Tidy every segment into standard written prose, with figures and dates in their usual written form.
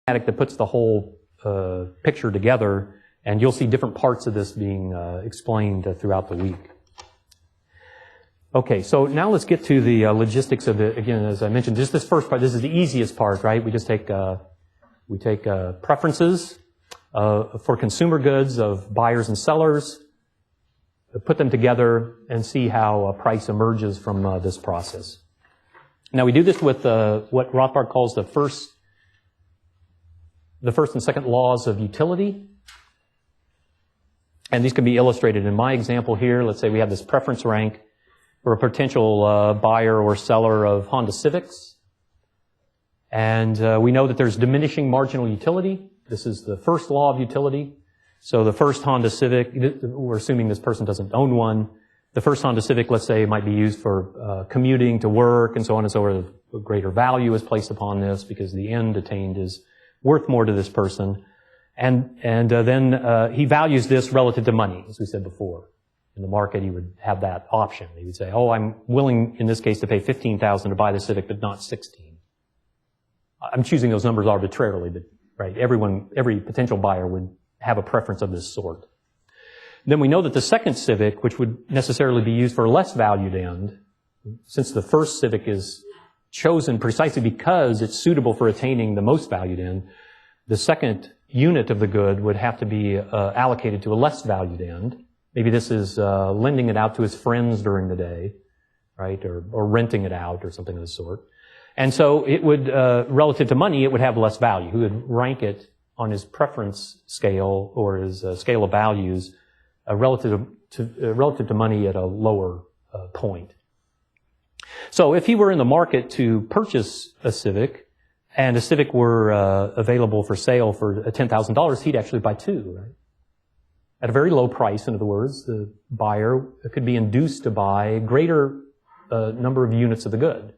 that puts the whole picture together, and you'll see different parts of this being explained throughout the week. Okay, so now let's get to the logistics of it. Again, as I mentioned, just this first part, this is the easiest part, right? We just take preferences for consumer goods of buyers and sellers, put them together, and see how a price emerges from this process. Now, we do this with what Rothbard calls the first and second laws of utility. And these can be illustrated in my example here. Let's say we have this preference rank for a potential buyer or seller of Honda Civics. And we know that there's diminishing marginal utility. This is the first law of utility. So the first Honda Civic, we're assuming this person doesn't own one. The first Honda Civic, let's say, might be used for commuting to work and so on and so forth. A greater value is placed upon this because the end attained is worth more to this person. And then he values this relative to money, as we said before. In the market, he would have that option. He would say, oh, I'm willing, in this case, to pay $15,000 to buy the Civic, but not $16,000. I'm choosing those numbers arbitrarily, but right, every potential buyer would have a preference of this sort. Then we know that the second Civic, which would necessarily be used for a less valued end, since the first Civic is chosen precisely because it's suitable for attaining the most valued end, the second unit of the good would have to be allocated to a less valued end. Maybe this is lending it out to his friends during the day, right, or renting it out or something of the sort. And so it would, relative to money, it would have less value. He would rank it on his preference scale or his scale of values relative to money at a lower point. So if he were in the market to purchase a Civic, and a Civic were available for sale for $10,000, he'd actually buy two, right? At a very low price, in other words, the buyer could be induced to buy a greater number of units of the good.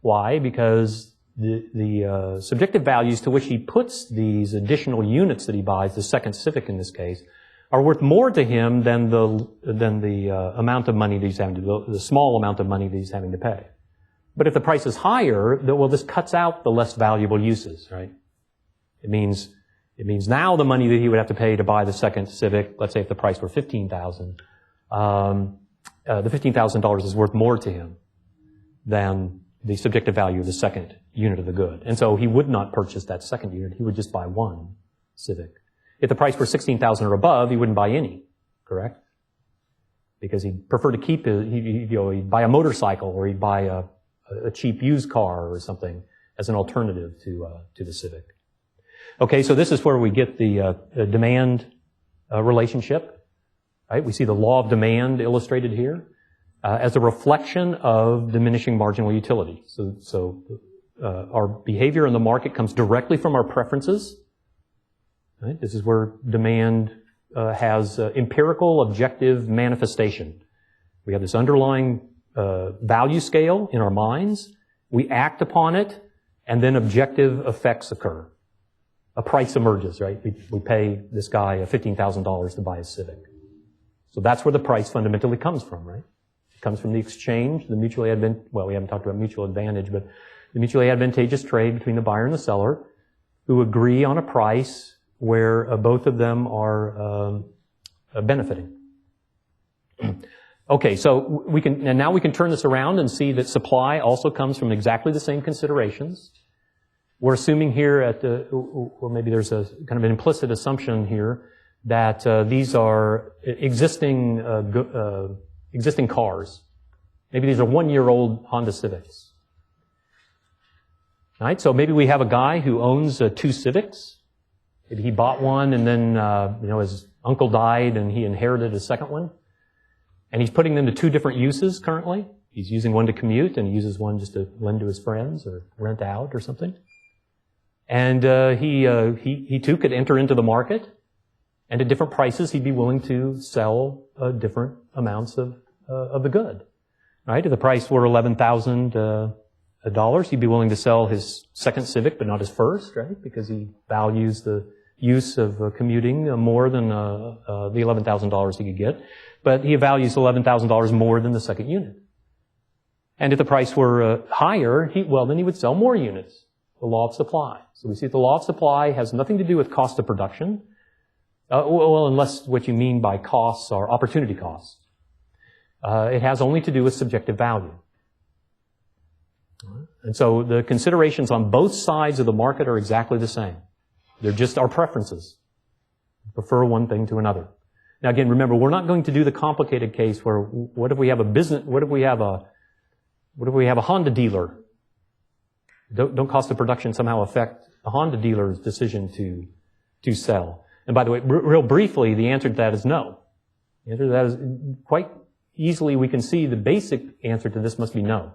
Why? Because the subjective values to which he puts these additional units that he buys, the second Civic in this case, are worth more to him than the amount of money that he's having to, the small amount of money that he's having to pay. But if the price is higher, well, this cuts out the less valuable uses, right? It means now the money that he would have to pay to buy the second Civic, let's say if the price were $15,000, the $15,000 is worth more to him than the subjective value of the second unit of the good. And so he would not purchase that second unit. He would just buy one Civic. If the price were $16,000 or above, he wouldn't buy any, correct? Because he'd prefer to keep it, he'd buy a motorcycle or he'd buy a cheap used car or something as an alternative to the Civic. Okay, so this is where we get the demand relationship, right? We see the law of demand illustrated here as a reflection of diminishing marginal utility. So our behavior in the market comes directly from our preferences. Right? This is where demand has empirical, objective manifestation. We have this underlying value scale in our minds. We act upon it, and then objective effects occur. A price emerges, right? We pay this guy $15,000 to buy a Civic. So that's where the price fundamentally comes from, right? It comes from the exchange, the mutually well, we haven't talked about mutual advantage, but the mutually advantageous trade between the buyer and the seller who agree on a price where both of them are benefiting. Okay, so now we can turn this around and see that supply also comes from exactly the same considerations. We're assuming here or maybe there's a kind of an implicit assumption here that these are existing cars. Maybe these are 1-year-old Honda Civics. All right, so maybe we have a guy who owns two Civics. Maybe he bought one and then his uncle died and he inherited a second one. And he's putting them to two different uses currently. He's using one to commute and he uses one just to lend to his friends or rent out or something. And he too could enter into the market, and at different prices he'd be willing to sell different amounts of the good. Right? If the price were $11,000, he'd be willing to sell his second Civic, but not his first, right? Because he values the use of commuting more than the $11,000 he could get. But he values $11,000 more than the second unit. And if the price were higher, then he would sell more units. the law of supply. So we see that the law of supply has nothing to do with cost of production, well, unless what you mean by costs are opportunity costs. It has only to do with subjective value. And so the considerations on both sides of the market are exactly the same. They're just our preferences. We prefer one thing to another. Now again, remember, we're not going to do the complicated case where what if we have a Honda dealer? Don't cost of production somehow affect the Honda dealer's decision to sell? And by the way, real briefly, the answer to that is no. The answer to that is quite easily we can see the basic answer to this must be no.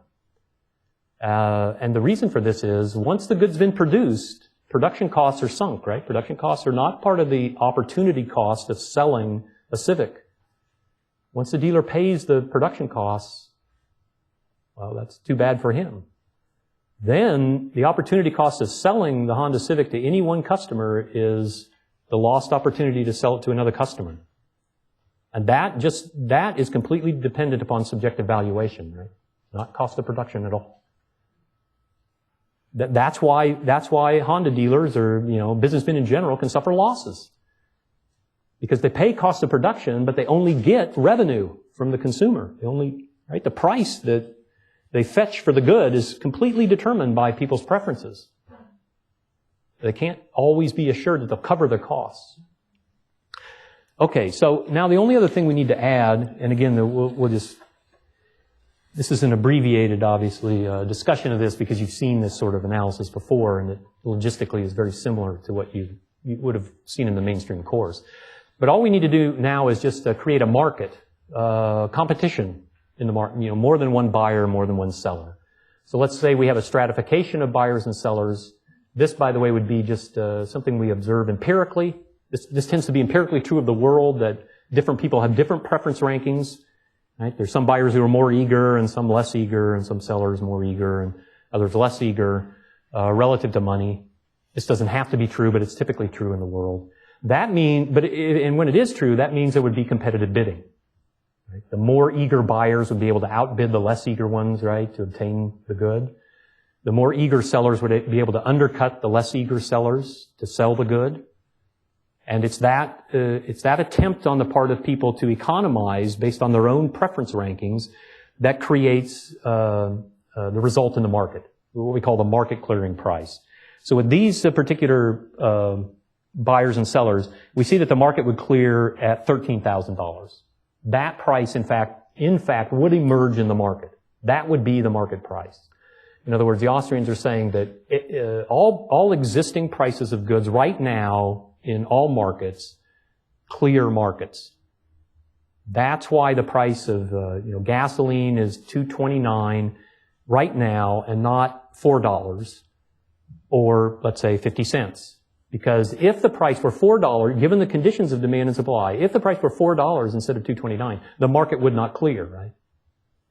And the reason for this is once the good's been produced, production costs are sunk, right? Production costs are not part of the opportunity cost of selling a Civic. Once the dealer pays the production costs, well, that's too bad for him. Then the opportunity cost of selling the Honda Civic to any one customer is the lost opportunity to sell it to another customer. And that is completely dependent upon subjective valuation, right? Not cost of production at all. That's why Honda dealers or, businessmen in general can suffer losses. Because they pay cost of production, but they only get revenue from the consumer. The price that they fetch for the good is completely determined by people's preferences. They can't always be assured that they'll cover their costs. Okay, so now the only other thing we need to add, and again, this is an abbreviated, obviously, discussion of this because you've seen this sort of analysis before, and it logistically is very similar to what you would have seen in the mainstream course. But all we need to do now is just create a market, competition in the market, more than one buyer, more than one seller. So let's say we have a stratification of buyers and sellers. This, by the way, would be just something we observe empirically. This tends to be empirically true of the world, that different people have different preference rankings. Right? There's some buyers who are more eager and some less eager, and some sellers more eager and others less eager relative to money. This doesn't have to be true, but it's typically true in the world. And when it is true, that means there would be competitive bidding. Right? The more eager buyers would be able to outbid the less eager ones, right, to obtain the good. The more eager sellers would be able to undercut the less eager sellers to sell the good. And it's that attempt on the part of people to economize based on their own preference rankings that creates the result in the market, what we call the market clearing price. So with these particular buyers and sellers, we see that the market would clear at $13,000. That price, in fact, would emerge in the market. That would be the market price. In other words, the Austrians are saying that all existing prices of goods right now in all markets clear markets. That's why the price of gasoline is $2.29 right now and not $4 or let's say 50 cents. Because if the price were $4, given the conditions of demand and supply, if the price were $4 instead of $2.29, the market would not clear, right?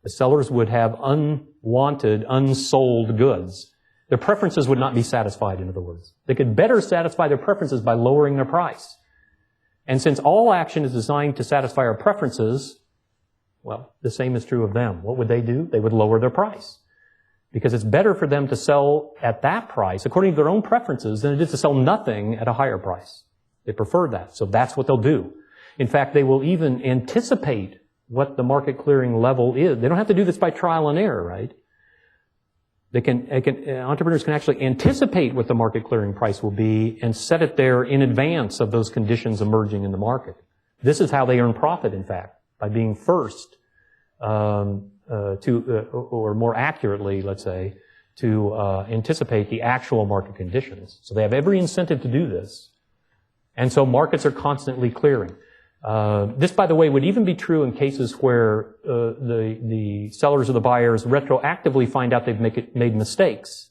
The sellers would have unwanted, unsold goods. Their preferences would not be satisfied, in other words. They could better satisfy their preferences by lowering their price. And since all action is designed to satisfy our preferences, well, the same is true of them. What would they do? They would lower their price. Because it's better for them to sell at that price, according to their own preferences, than it is to sell nothing at a higher price. They prefer that. So that's what they'll do. In fact, they will even anticipate what the market clearing level is. They don't have to do this by trial and error, right? Entrepreneurs can actually anticipate what the market clearing price will be and set it there in advance of those conditions emerging in the market. This is how they earn profit, in fact, by being first or more accurately, let's say, to anticipate the actual market conditions. So they have every incentive to do this. And so markets are constantly clearing. This, by the way, would even be true in cases where the sellers or the buyers retroactively find out they've made mistakes.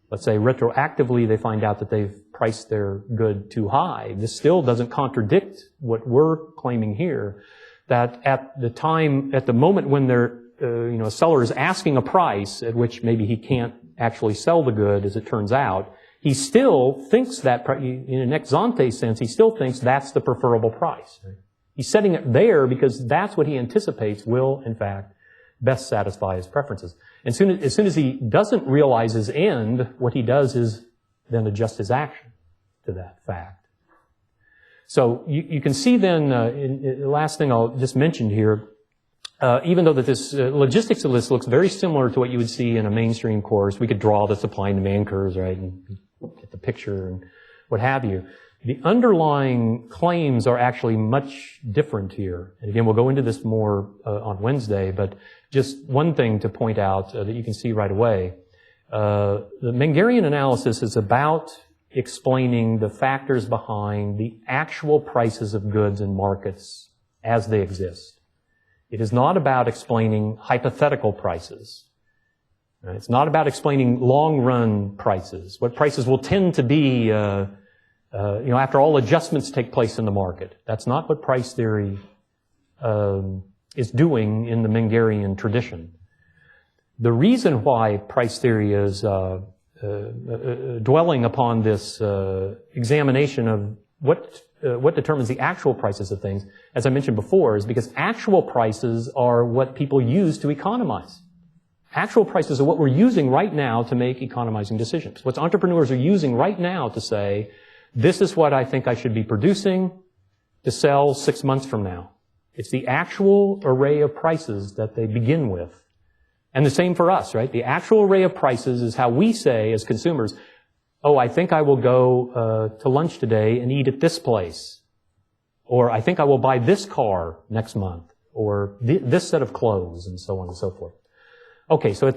Let's say retroactively they find out that they've priced their good too high. This still doesn't contradict what we're claiming here, that at the moment when a seller is asking a price at which maybe he can't actually sell the good, as it turns out, he still thinks that, in an ex ante sense, he still thinks that's the preferable price. He's setting it there because that's what he anticipates will, in fact, best satisfy his preferences. And as soon as he doesn't realize his end, what he does is then adjust his action to that fact. So you can see then, the last thing I'll just mention here, even though that this logistics of this looks very similar to what you would see in a mainstream course, we could draw the supply and demand curves, right, and get the picture and what have you. The underlying claims are actually much different here. And again, we'll go into this more on Wednesday, but just one thing to point out that you can see right away. The Mengerian analysis is about explaining the factors behind the actual prices of goods in markets as they exist. It is not about explaining hypothetical prices. It's not about explaining long-run prices, what prices will tend to be, after all adjustments take place in the market. That's not what price theory is doing in the Mengerian tradition. The reason why price theory is dwelling upon this examination of what determines the actual prices of things, as I mentioned before, is because actual prices are what people use to economize. Actual prices are what we're using right now to make economizing decisions. What entrepreneurs are using right now to say, this is what I think I should be producing to sell 6 months from now. It's the actual array of prices that they begin with. And the same for us, right? The actual array of prices is how we say as consumers, oh, I think I will go to lunch today and eat at this place. Or I think I will buy this car next month. Or this set of clothes, and so on and so forth. Okay, so at